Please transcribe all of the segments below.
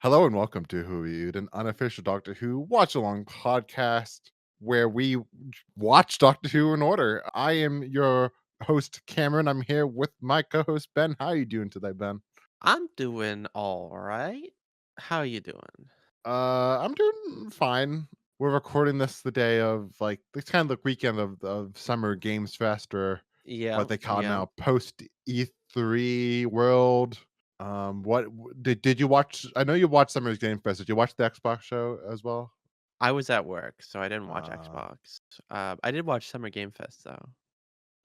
Hello and welcome to Who We Eat, an unofficial Doctor Who watch along podcast where we watch Doctor Who in order. I am your host, Cameron. I'm here with my co-host Ben. How are you doing today, Ben? I'm doing all right. How you doing? I'm doing fine. We're recording this the day of like it's kind of the weekend of Summer Games Fest, or what Yep, they call yep. now post E3 world. Did you watch? I know you watched Summer's Game Fest. Did you watch the Xbox show as well? I was at work, so I didn't watch Uh, Xbox. I did watch Summer Game Fest though.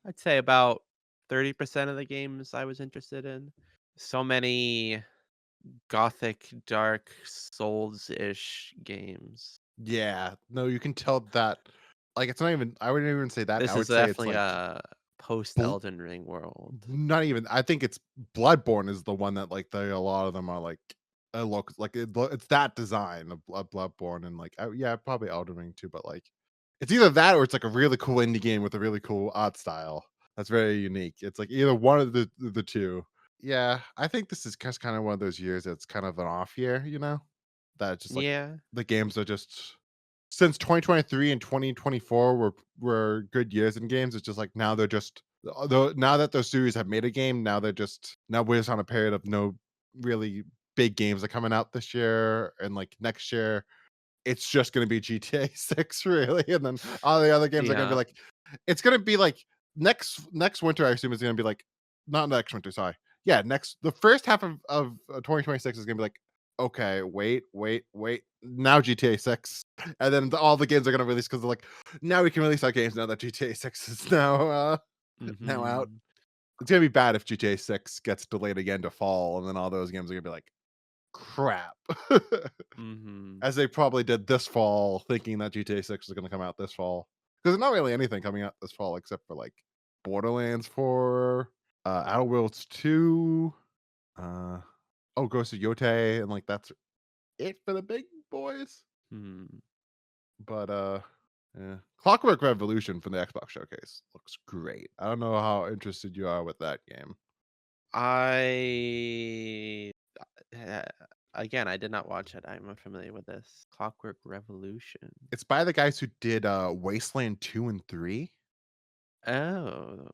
I'd say about 30% of the games I was interested in. So many gothic, dark, souls-ish games. yeah, no, you can tell that. Like, it's not even. I wouldn't even say that. I This is would say it's definitely like a post bl- Elden Ring world. not even. I think it's Bloodborne is the one that like a lot of them are like. Look like it's that design of Bloodborne and like yeah, probably Elden Ring too, but like it's either that or it's like a really cool indie game with a really cool art style that's very unique. It's like either one of the two. Yeah, I think this is just kind of one of those years that's kind of an off year, that just like Yeah, the games are just since 2023 and 2024 were good years in games. It's just like now they're just though now that those series have made a game, now we're just on a period of no really big games are coming out this year and like next year. It's just gonna be GTA 6 really, and then all the other games are gonna be yeah. like it's gonna be like next winter, I assume is gonna be like not next winter, sorry. Yeah, next the first half of 2026 is gonna be like, okay, wait, now GTA 6. And then all the games are gonna release because they're like, now we can release our games now that GTA 6 is now out. Mhm. It's gonna be bad if GTA 6 gets delayed again to fall, and then all those games are gonna be like, crap. Mhm. As they probably did this fall, thinking that GTA 6 is gonna come out this fall. 'Cause there's not really anything coming out this fall except for, like, Borderlands 4, Outer Worlds 2, uh, Ghost of Yotei, and, like, that's it for the big boys. Hmm. But, yeah. Clockwork Revolution from the Xbox showcase looks great. I don't know how interested you are with that game. I uh, again, I did not watch it. I'm unfamiliar with this. Clockwork Revolution. It's by the guys who did, Wasteland 2 and 3. Oh,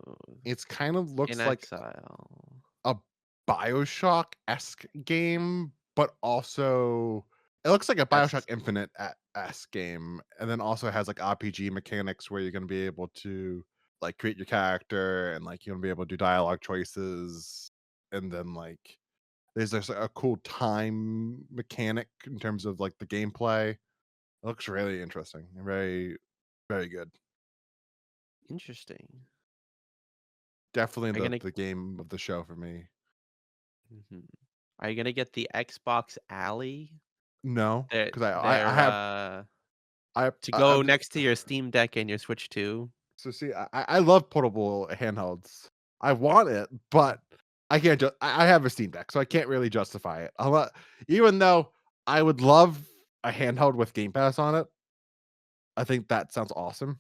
It's kind of in looks like exile. a BioShock-esque game, but also it looks like a BioShock That's Infinite esque game, and then also has like RPG mechanics where you're gonna be able to like create your character and like you're gonna be able to do dialogue choices, and then like there's just a cool time mechanic in terms of like the gameplay. It looks really interesting and very good. interesting. Definitely Are you gonna the game of the show for me. mhm. Are you gonna get the Xbox Alley? No, They're because I they're, have to I go next to your Steam Deck and your Switch 2? So see, I love portable handhelds. I want it, but I can't. I have a Steam Deck, so I can't really justify it. Even though I would love a handheld with Game Pass on it. I think that sounds awesome,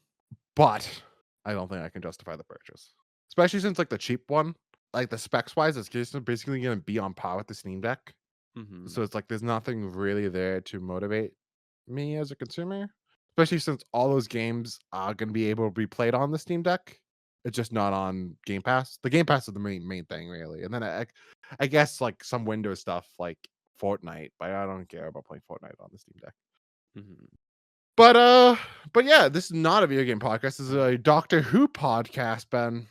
but I don't think I can justify the purchase, especially since like the cheap one, like the specs wise, it's just basically going to be on par with the Steam Deck. Mhm. So it's like there's nothing really there to motivate me as a consumer, especially since all those games are going to be able to be played on the Steam Deck. It's just not on Game Pass. The Game Pass is the main thing, really. And then I guess like some Windows stuff like Fortnite, but I don't care about playing Fortnite on the Steam Deck. Mhm. But but yeah, this is not a video game podcast. This is a Doctor Who podcast, Ben.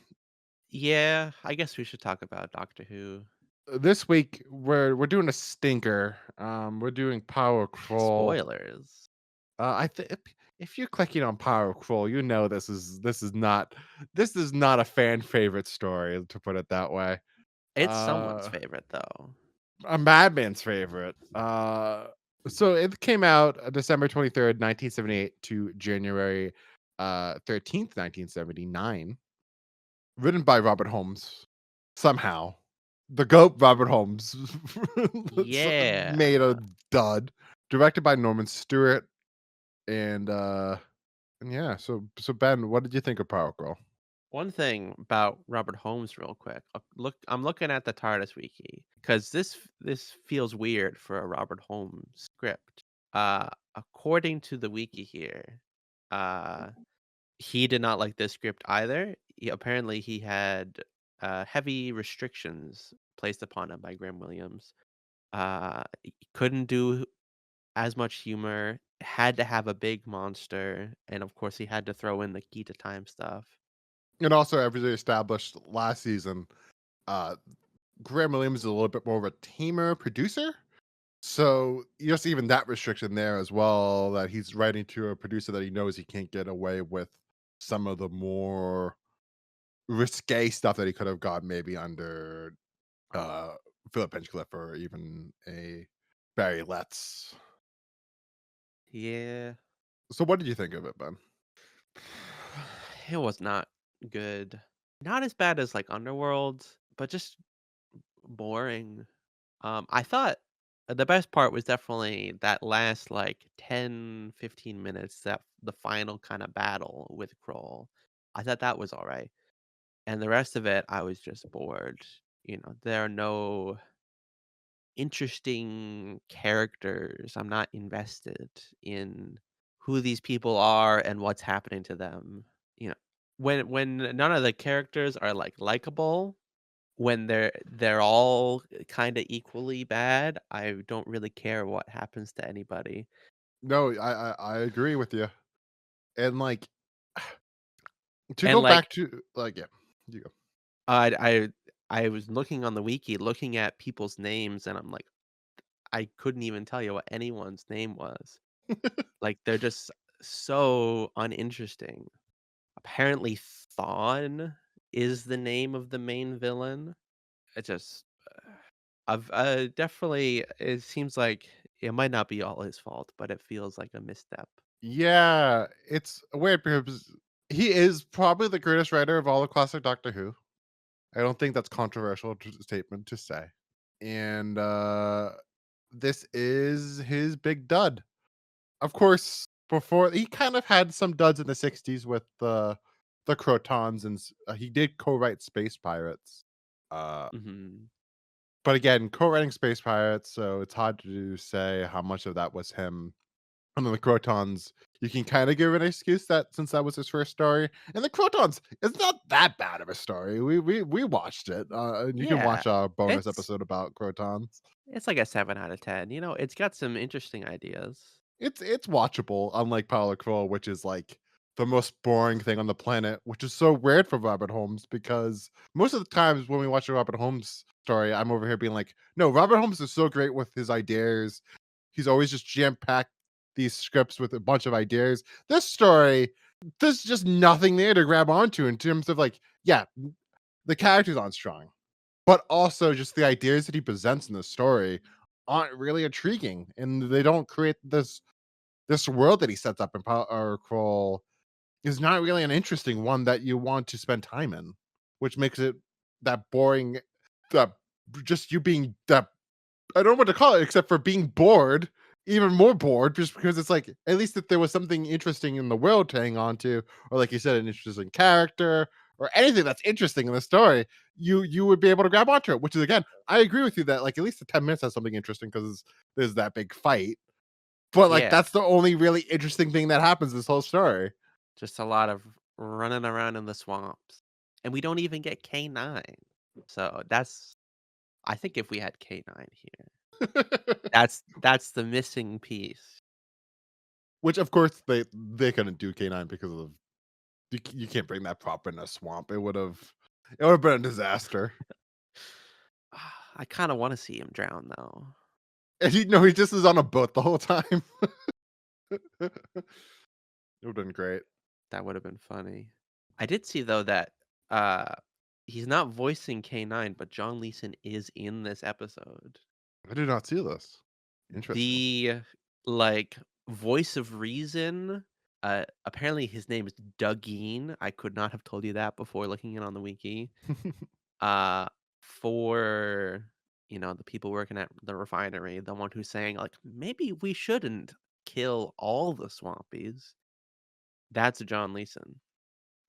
Yeah, I guess we should talk about Doctor Who. This week we're doing a stinker. We're doing Power Kroll. Spoilers. I think if you're clicking on Power of Kroll, you know this is not a fan favorite story, to put it that way. It's someone's Uh, favorite, though. a madman's favorite. So it came out December 23rd, 1978 to January 13th, 1979. Written by Robert Holmes. Somehow, the goat Robert Holmes made Yeah. a dud. Directed by Norman Stewart and yeah, so Ben, what did you think of Power Girl? One thing about Robert Holmes real quick. I'm looking at the TARDIS wiki. because this feels weird for a Robert Holmes script. According to the wiki here, uh, he did not like this script either. Apparently, he had heavy restrictions placed upon him by Graham Williams. He couldn't do as much humor. Had to have a big monster, and of course, he had to throw in the key to time stuff. And also, as we established last season, uh, Graham Williams is a little bit more of a tamer producer. So just even that restriction there as well, that he's writing to a producer that he knows he can't get away with some of the more risque stuff that he could have got maybe under uh Philip Hinchcliffe or even a Barry Letts. Yeah, So what did you think of it, Ben? it was not good. Not as bad as like Underworld, but just boring. I thought the best part was definitely that last like 10-15 minutes, that the final kind of battle with Kroll. I thought that was all right. And the rest of it, I was just bored. There are no interesting characters. I'm not invested in who these people are and what's happening to them. You know, when none of the characters are like likable, when they're all kind of equally bad, I don't really care what happens to anybody. No, I agree with you. And like to And go like back to like yeah, you go. I I was looking on the wiki, looking at people's names, and I'm like, I couldn't even tell you what anyone's name was. Like they're just so uninteresting. Apparently, Thawne is the name of the main villain. It just, I've definitely. It seems like it might not be all his fault, but it feels like a misstep. Yeah, it's weird because he is probably the greatest writer of all the classic Doctor Who. I don't think that's controversial statement to say. And this is his big dud. Of course, before he kind of had some duds in the 60s with the Crotons and he did co-write Space Pirates. Uh Hmm. but again, co-writing Space Pirates, so it's hard to say how much of that was him. And then the Crotons, you can kind of give an excuse that since that was his first story. And the Crotons, it's not that bad of a story. We watched it, and you can Yeah, watch our bonus it's episode about Crotons. it's like a 7 out of 10. It's got some interesting ideas. It's watchable, unlike Power of Kroll, which is like the most boring thing on the planet, which is so weird for Robert Holmes because most of the times when we watch a Robert Holmes story, I'm over here being like, no, Robert Holmes is so great with his ideas. He's always just jam packed these scripts with a bunch of ideas. This story, there's just nothing there to grab onto in terms of like, yeah, the characters aren't strong, but also just the ideas that he presents in the story aren't really intriguing, and they don't create this world that he sets up in Power Crawl is not really an interesting one that you want to spend time in, which makes it that boring. That just you being that I don't know what to call it except for being bored, even more bored, just because it's like at least if there was something interesting in the world to hang on to, or like you said, an interesting character or anything that's interesting in the story, you would be able to grab onto it. Which is again, I agree with you that like at least the 10 minutes has something interesting because there's that big fight. But like Yeah, that's the only really interesting thing that happens this whole story. just a lot of running around in the swamps, and we don't even get K9. So that's, I think if we had K9 here, that's the missing piece. Which of course they couldn't do K9 because of you can't bring that prop in a swamp. It would have been a disaster. I kind of want to see him drown though. And he just is on a boat the whole time. It would've been great. That would have been funny. I did see though that uh he's not voicing K9, but John Leeson is in this episode. I did not see this. Interesting. The like voice of reason, apparently his name is Dougine. I could not have told you that before looking it on the wiki. Uh for the people working at the refinery, the one who's saying like maybe we shouldn't kill all the swampies. That's John Leeson.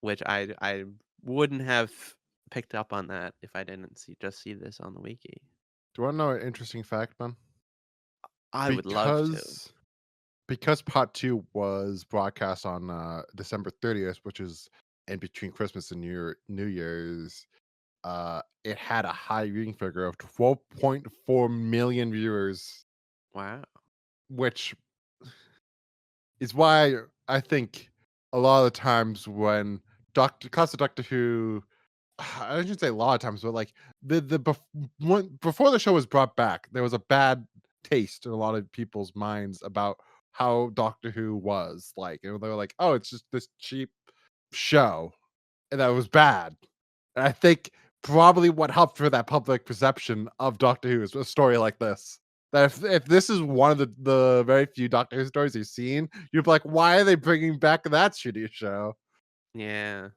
Which I wouldn't have picked up on that if I didn't see this on the wiki. Do you wanna know an interesting fact, man? I would love to. Because because part 2 was broadcast on, December 30th, which is in between Christmas and New Year's, it had a high viewing figure of 12.4 million viewers, Wow. which is why I think a lot of the times when Doctor Who, I shouldn't say a lot of times, but like before the show was brought back, there was a bad taste in a lot of people's minds about how Doctor Who was like, and they were like, "Oh, it's just this cheap show," and that was bad. And I think probably what helped for that public perception of Doctor Who is a story like this. That if this is one of the very few Doctor Who stories you've seen, you'd be like, "Why are they bringing back that shitty show?" Yeah.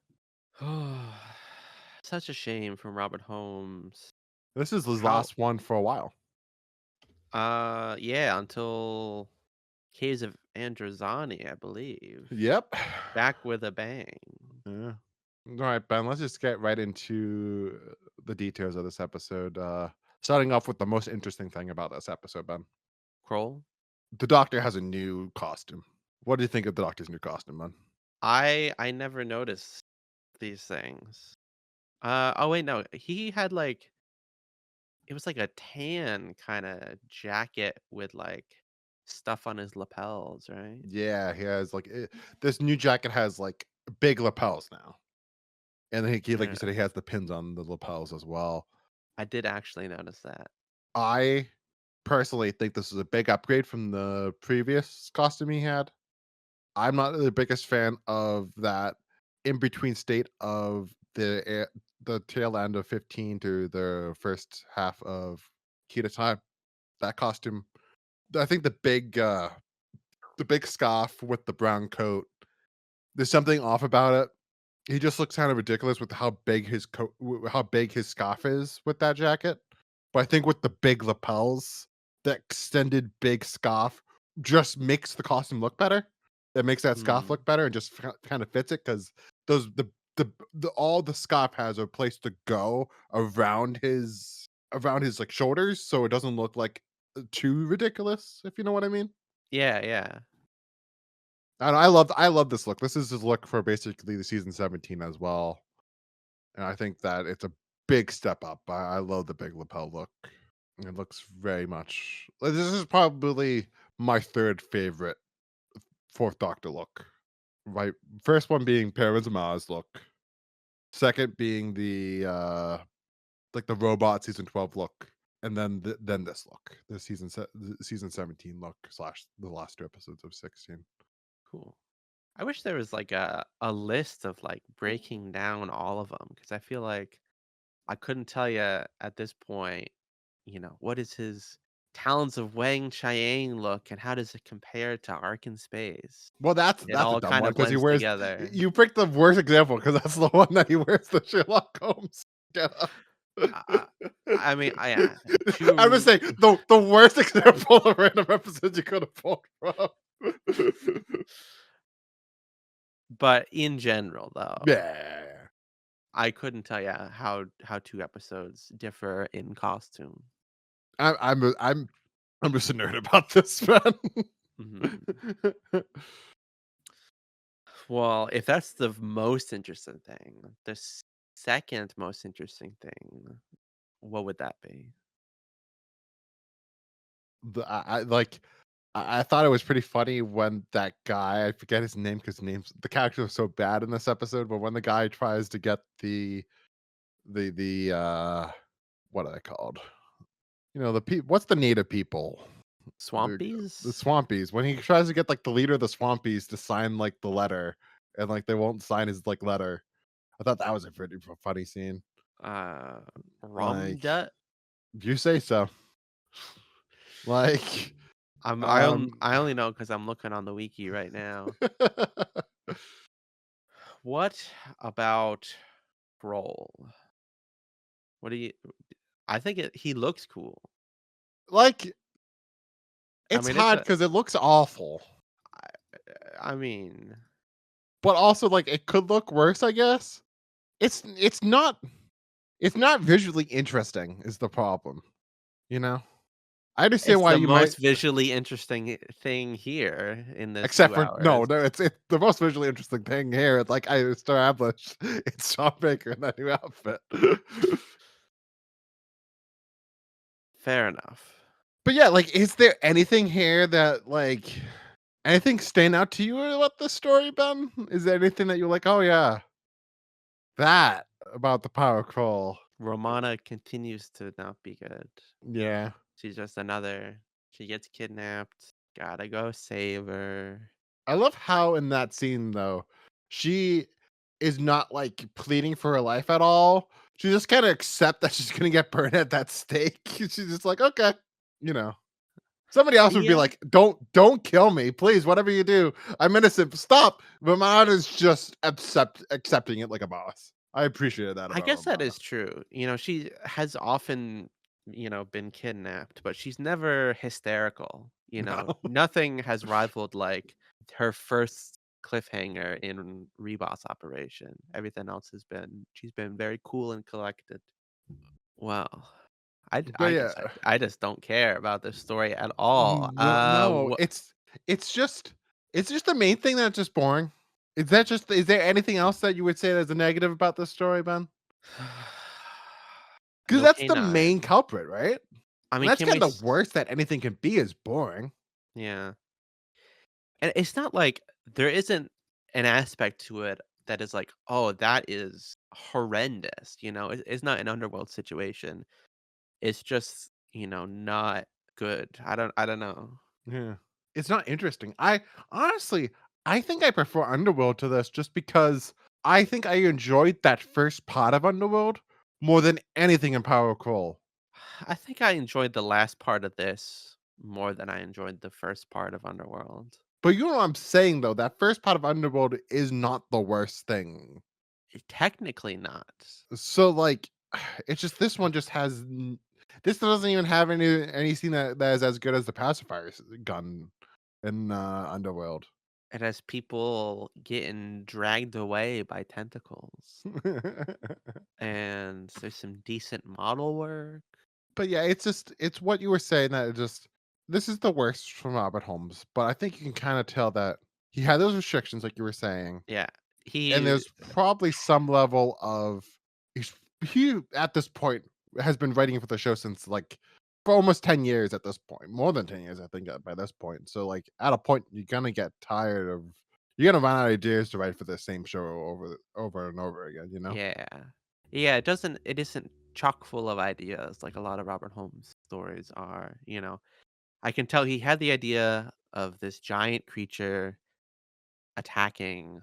Such a shame from Robert Holmes. This is his How last one for a while. yeah, until Caves of Androzani, I believe. Yep. Back with a bang. Yeah. All right, Ben, let's just get right into the details of this episode. Starting off with the most interesting thing about this episode, Ben. Kroll? The Doctor has a new costume. What do you think of the Doctor's new costume, man? I never noticed these things. Oh wait, no. He had like it was like a tan kind of jacket with like stuff on his lapels, right? Yeah, he has like this new jacket has like big lapels now, and then like you Uh, said, he has the pins on the lapels as well. I did actually notice that. I personally think this is a big upgrade from the previous costume he had. I'm not the biggest fan of that in between state of the tail end of 15 to the first half of Key to Time. That costume, I think the big scarf with the brown coat. There's something off about it. He just looks kind of ridiculous with how big his coat, how big his scarf is with that jacket. But I think with the big lapels, the extended big scarf just makes the costume look better. That makes that scarf Hmm. look better and just kind of fits it because those the all the scarf has a place to go around his like shoulders, so it doesn't look like too ridiculous. If you know what I mean. Yeah, yeah. And I love this look. This is his look for basically the season 17 as well. And I think that it's a big step up. I love the big lapel look. It looks very much like this is probably my third favorite Fourth Doctor look. Right, first one being Parents Mars look. Second being the like the robot season 12 look, and then then this look, the season 17 look slash the last two episodes of 16. Cool. I wish there was like a list of like breaking down all of them because I feel like I couldn't tell you at this point, what is his Talons of Wang Chiang look and how does it compare to Ark in Space? Well, It that's a all dumb kind one of because he blends wears together. you picked the worst example because that's the one that he wears the Sherlock Holmes getup. I, I mean, yeah, I would two, say the worst example of random episodes you could have pulled from. but in general, though, Yeah. I couldn't tell you how two episodes differ in costume. I'm just a nerd about this, man. Mhm. Well, if that's the most interesting thing, the second most interesting thing, what would that be? I like I thought it was pretty funny when that guy, I forget his name because the character was so bad in this episode, but when the guy tries to get the what are they called? You know, what's the native people? The Swampies? Swampies. When he tries to get like the leader of the Swampies to sign like the letter and like they won't sign his like letter. I thought that was a pretty funny scene. Uh, Like, Rumdut? if you say so. Like, um I only know because I'm looking on the wiki right now. What about Kroll? What do you? I think he looks cool. like I it's mean, it's hard a. because it looks awful. I mean, But also like it could look worse, I guess. It's not visually interesting is the problem. you know? I understand It's why the you might most visually interesting thing here in this except 2 for no, hours. no, it's the most visually interesting thing here, like I established, it's Tom Baker in that new outfit. Fair enough. But yeah, like, is there anything here that, like anything stand out to you about this story, Ben? Is there anything that you're like, "Oh, yeah, that about the Power of Kroll." Romana continues to not be good. Yeah. She's just another she gets kidnapped, gotta go save her. I love how in that scene, though, she is not, like, pleading for her life at all. She just kinda accept that she's gonna get burned at that stake. She's just like, "Okay," you know? Somebody else would be Yeah. like, don't kill me, please, whatever you do, I'm innocent, stop." Romana's just accepting it like a boss. I appreciated that I about guess that Romana. is true. She has often, been kidnapped, but she's never hysterical. No. Nothing has rivaled like her first cliffhanger in Reboss Operation. Everything else she's been very cool and collected. Well, But I yeah, guess I just don't care about this story at all. no, it's just the main thing that's just boring. Is there anything else that you would say that's a negative about this story, Ben? Because No that's the main K9. culprit, right? I And mean, that's can we? kinda the worst that anything can be is boring. Yeah. And it's not like there isn't an aspect to it that is like, "Oh, that is horrendous," It's not an Underworld situation. It's just, not good. I don't know. Yeah. It's not interesting. I honestly, I think I prefer Underworld to this just because I think I enjoyed that first part of Underworld more than anything in Power of Kroll. I think I enjoyed the last part of this more than I enjoyed the first part of Underworld. But you know what I'm saying though, that first part of Underworld is not the worst thing. Technically not. So like it's just this one just has this doesn't even have any scene that is as good as the pacifier gun in Underworld. It has people getting dragged away by tentacles, and there's some decent model work. But yeah, it's what you were saying that it just this is the worst from Robert Holmes, but I think you can kind of tell that he had those restrictions, like you were saying, Yeah. and He there's probably some level of he's, he at this point has been writing for the show since like for almost 10 years at this point, more than 10 years, I think, by this point. So like at a point you're gonna get tired of you're gonna run out of ideas to write for the same show over and over again, you know? Yeah. Yeah, it isn't chock full of ideas like a lot of Robert Holmes stories are. I can tell he had the idea of this giant creature attacking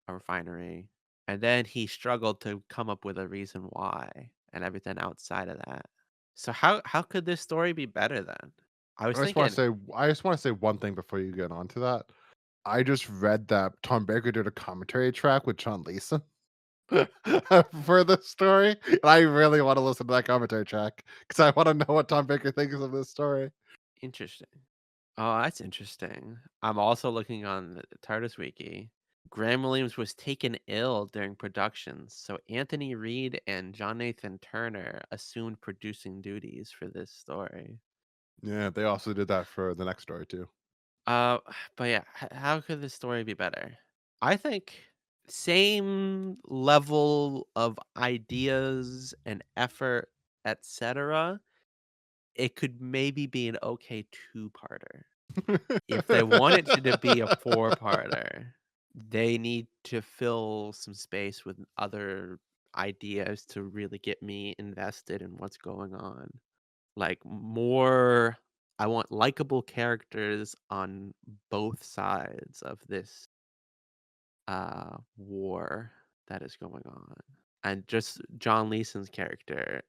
a refinery, and then he struggled to come up with a reason why and everything outside of that. So how could this story be better then? I was I just want to thinking say I just want to say one thing before you get on to that. I just read that Tom Baker did a commentary track with John Leeson for this story, and I really want to listen to that commentary track because I want to know what Tom Baker thinks of this story. interesting. Oh, that's interesting. I'm also looking on the TARDIS Wiki. Graham Williams was taken ill during production, so Anthony Reed and John Nathan Turner assumed producing duties for this story. Yeah, they also did that for the next story too. Uh, but yeah, how could this story be better? I think same level of ideas and effort, etc. It could maybe be an okay two-parter. If they want it to be a four-parter, they need to fill some space with other ideas to really get me invested in what's going on. Like, more I want likable characters on both sides of this, war that is going on. And just John Leeson's character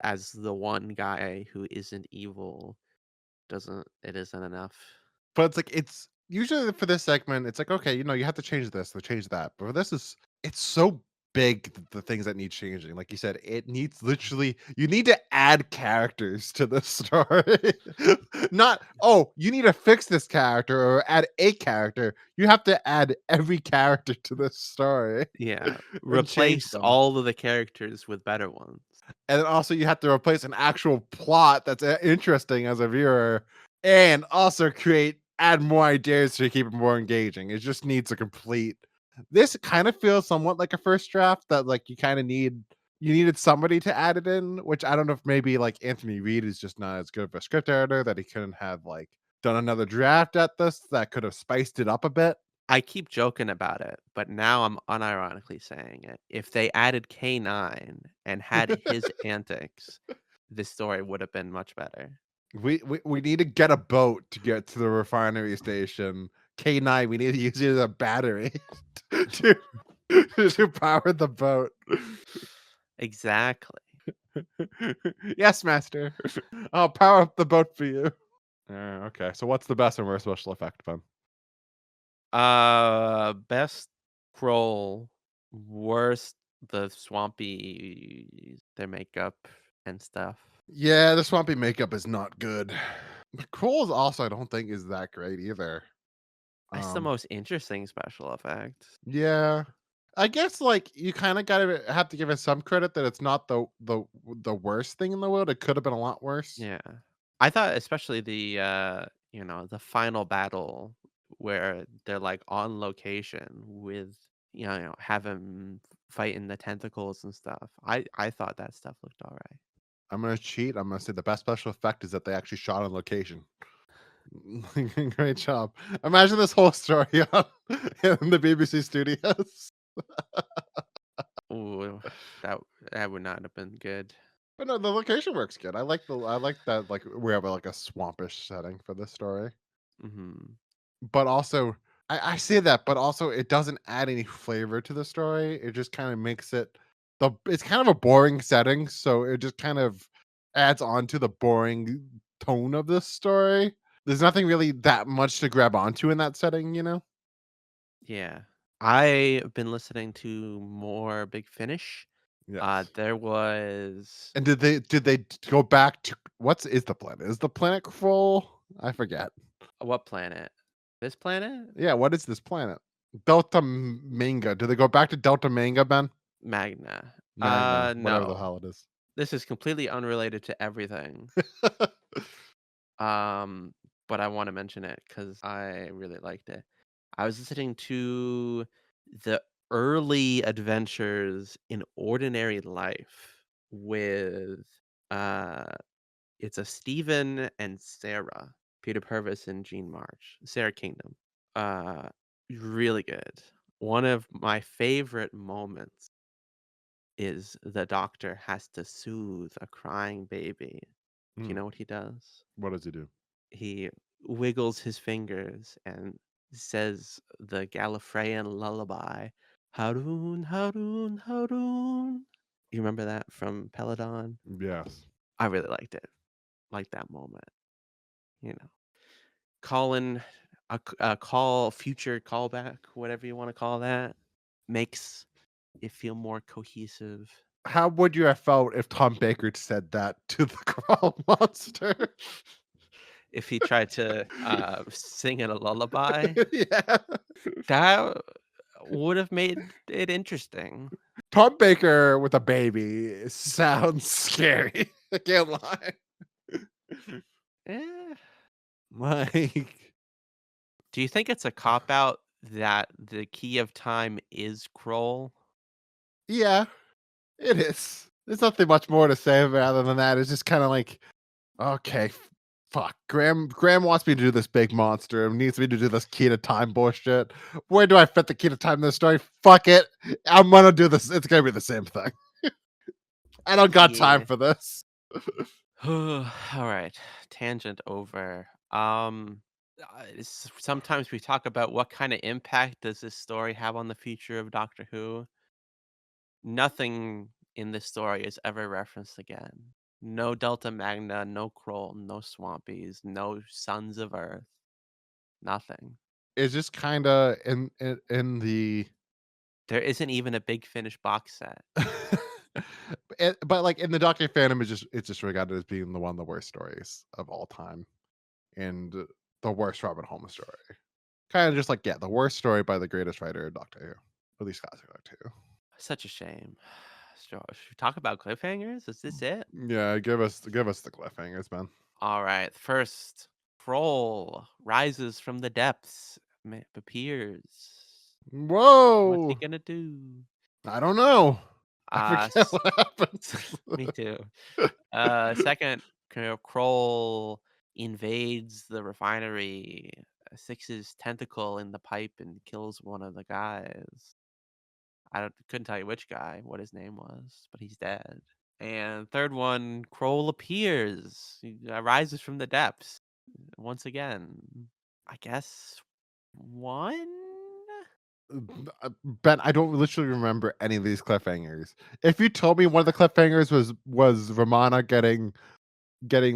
as the one guy who isn't evil isn't enough. But it's usually for this segment, it's like, okay, you have to change this or change that. But for this is it's so big the things that need changing. Like you said, it needs literally you need to add characters to the story. Not, oh, you need to fix this character or add a character. You have to add every character to this story Yeah, and change replace them. all of the characters with better ones. And then also you have to replace an actual plot that's interesting as a viewer, and also add more ideas to keep it more engaging. It just needs a complete. This kind of feels somewhat like a first draft that like you needed somebody to add it in, which I don't know if maybe like Anthony Reed is just not as good of a script editor that he couldn't have like done another draft at this that could have spiced it up a bit. I keep joking about it, but now I'm unironically saying it. If they added K9 and had his antics, this story would have been much better. We need to get a boat to get to the refinery station. K9, we need to use it as a battery to to power the boat. Exactly. Yes, master. I'll power up the boat for you. Okay, so what's the best and worst special effect, Ben? Best Kroll, worst the swampy, their makeup and stuff. Yeah, the swampy makeup is not good. The Cole's also I don't think is that great either. That's the Um, most interesting special effect. yeah. I guess like you kind of gotta have to give it some credit that it's not the worst thing in the world. It could have been a lot worse. Yeah. I thought especially the final battle where they're like on location with have him fighting the tentacles and stuff. I thought that stuff looked all right. I'm gonna cheat. I'm gonna say the best special effect is that they actually shot on location. Great job. Imagine this whole story on in the BBC studios. Ooh, that that would not have been good. But no, the location works good. I like that like we have like a swampish setting for this story. Mhm. But also I say that, but also it doesn't add any flavor to the story. It just kind of makes it it's kind of a boring setting, so it just kind of adds on to the boring tone of this story. There's nothing really that much to grab onto in that setting, you know? Yeah. I've been listening to more Big Finish. Yes. There was And go back to what's is the planet? Is the planet Kroll? I forget. what planet? This planet? Yeah, what is this planet? Manga. Do they go back to Delta Manga, Ben? Magna. Magna, whatever the No. hell it is. This is completely unrelated to everything. Um, but I want to mention it because I really liked it. I was listening to the early adventures in ordinary life with uh it's a Stephen and Sarah, Peter Purvis and Jean March, Sarah Kingdom. Uh really good. One of my favorite moments is the doctor has to soothe a crying baby. Do you Hmm, know what he does? what does he do? He wiggles his fingers and says the Gallifreyan lullaby, Haroon, Haroon, Haroon. You remember that from Peladon? Yes. I really liked it. Like that moment, you know. Calling a call, future callback, whatever you want to call that, makes it feel more cohesive. How would you have felt if Tom Baker said that to the Crawl monster? If he tried to sing it a lullaby, Yeah. that would have made it interesting. Tom Baker with a baby sounds scary. I can't lie. Eh, Like, do you think it's a cop out that the key of time is Kroll? yeah, it is. There's nothing much more to say rather than that. It's just kind of like, okay, fuck. Graham wants me to do this big monster. Needs me to do this key to time bullshit. Where do I fit the key to time in this story? Fuck it. I'm gonna do this. It's gonna be the same thing. I don't got time Yeah. for this. All right. Tangent over. Sometimes we talk about what kind of impact does this story have on the future of Doctor Who. Nothing in this story is ever referenced again. No Delta Magna, no Kroll, no Swampies, no Sons of Earth. Nothing. It's just kind of in the There isn't even a Big Finish box set. but like in the Doctor fandom, it's just regarded as being the one of the worst stories of all time and the worst Robin Holmes story. Kind of just like the worst story by the greatest writer of Doctor Who, at least classic Doctor Who. Such a shame. Should we talk about cliffhangers? Is this it? Yeah, give us the cliffhangers, man. All right. First, Kroll rises from the depths, appears. What's he Whoa! gonna do? I don't know. I Uh, forget s- what happens. Me too. Second, Kroll invades the refinery, sticks his tentacle in the pipe, and kills one of the guys. Couldn't tell you which guy, what his name was, but he's dead. And third one, Kroll appears, he rises from the depths once again. I guess one. Ben, I don't literally remember any of these cliffhangers. If you told me one of the cliffhangers was Romana getting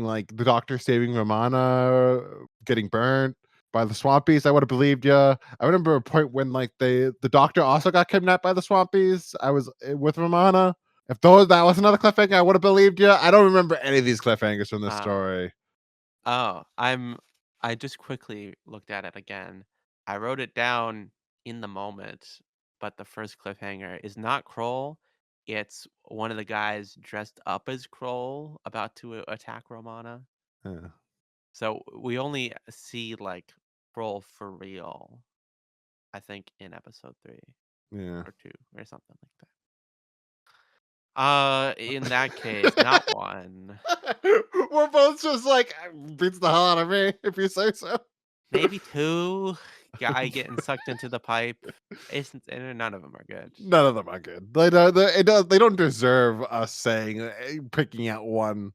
like the doctor saving Romana getting burnt by the swampies, I would have believed you. I remember a point when like the doctor also got kidnapped by the swampies. I was with Romana. If that was another cliffhanger, I would have believed you. I don't remember any of these cliffhangers from this Oh, story. oh, I just quickly looked at it again. I wrote it down in the moment, but the first cliffhanger is not Kroll. It's one of the guys dressed up as Kroll about to attack Romana. Yeah, So we only see like Kroll for real, I think, in episode 3 yeah. or 2 or something like that. In that case, not 1, We're both just like beats the hell out of me if you say so. maybe 2. Guy getting sucked into the pipe. Isn't and none of them are good. None of them are good. They don't deserve us saying picking out one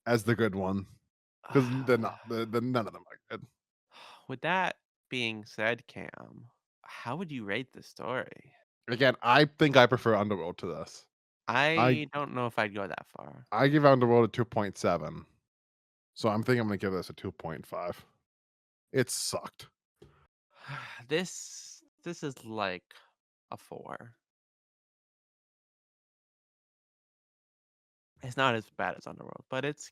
as the good one because they're not. None of them are good. With that being said, Cam, how would you rate the story? Again, I think I prefer Underworld to this. I I don't know if I'd go that far. I give Underworld a 2.7, so I'm thinking I'm gonna give this a 2.5. It sucked. This is like a 4. It's not as bad as Underworld, but it's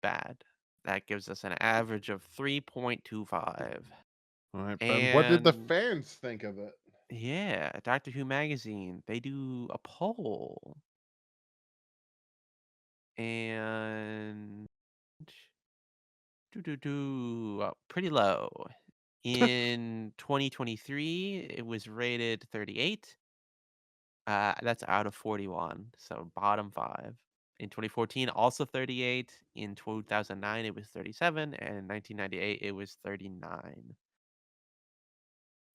bad. That gives us an average of 3.25. All right, Ben. What did the And fans think of it? yeah, Doctor Who magazine, they do a poll and pretty low. In 2023, it was rated 38. That's out of 41, so bottom 5. In 2014, also 38. In 2009, it was 37, and in 1998, it was 39.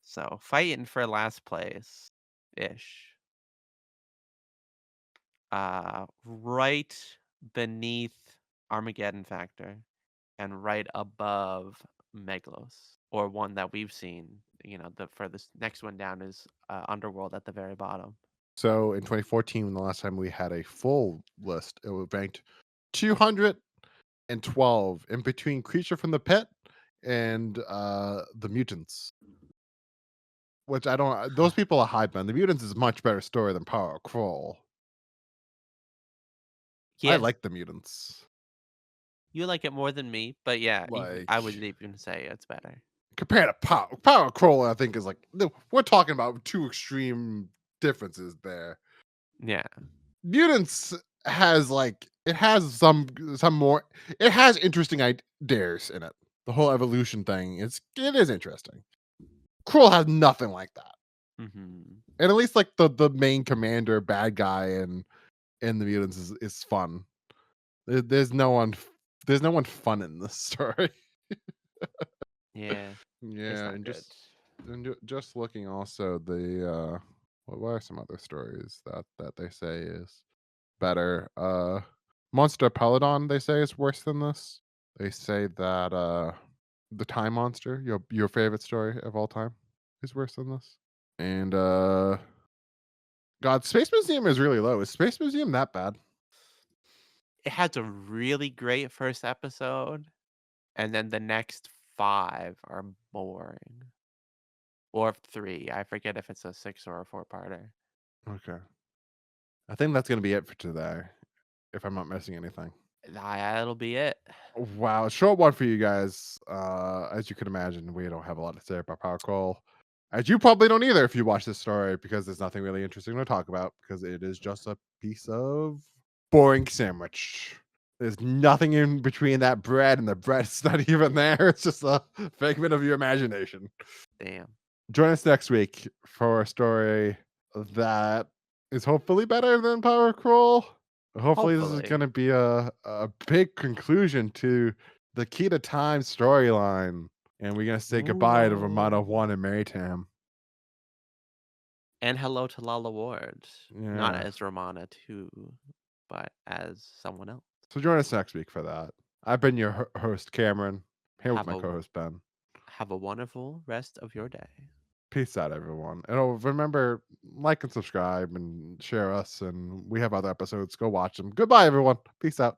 So fighting for last place ish. Right beneath Armageddon Factor and right above Meglos, or one that we've seen. The furthest next one down is Underworld at the very bottom. So in 2014, when the last time we had a full list, it was ranked 212 in between Creature from the Pit and the Mutants. Which I don't. Those people are hype, man. The Mutants is a much better story than Power of Kroll. I Yes, like the Mutants. you like it more than me, but yeah, I would Like even say it's better. compared to Power of Kroll, I think is like no, we're talking about two extreme differences there. Yeah. Mutants has like it has some more. It has interesting ideas in it. The whole evolution thing it is interesting. Kroll has nothing like that, Hmm. and at least like the main commander bad guy in the Mutants is fun. There's no one there's no one fun in this story. Yeah, it's Yeah, not and good. just looking also what are some other stories that they say is better? Monster Peladon they say is worse than this. They say that the Time Monster, your favorite story of all time, is worse than this. And God, Space Museum is really low. Is Space Museum that bad? It has a really great first episode, and then the next 5 are boring. Or 3. I forget if it's a 6 or a 4-parter. Okay. I think that's gonna be it for today, if I'm not missing anything. That'll be it. Wow, short one for you guys. As you can imagine, we don't have a lot to say about Power Call. As you probably don't either if you watch this story, because there's nothing really interesting to talk about, because it is just a piece of boring sandwich. There's nothing in between that bread, and the bread's not even there. It's just a figment of your imagination. Damn. Join us next week for a story that is hopefully better than Power of Kroll. Hopefully, this is Hopefully. going to be a big conclusion to the Key to Time storyline. And we're going to say goodbye to Romana Ooh. 1 and Marytam. And hello to Lala Ward. Not Yeah. as Romana 2, but as someone else. So join us next week for that. I've been your host, Cameron, here with Have my a co host, Ben. have a wonderful rest of your day. Peace out, everyone. And remember, like and subscribe and share us. And we have other episodes. Go watch them. Goodbye, everyone. Peace out.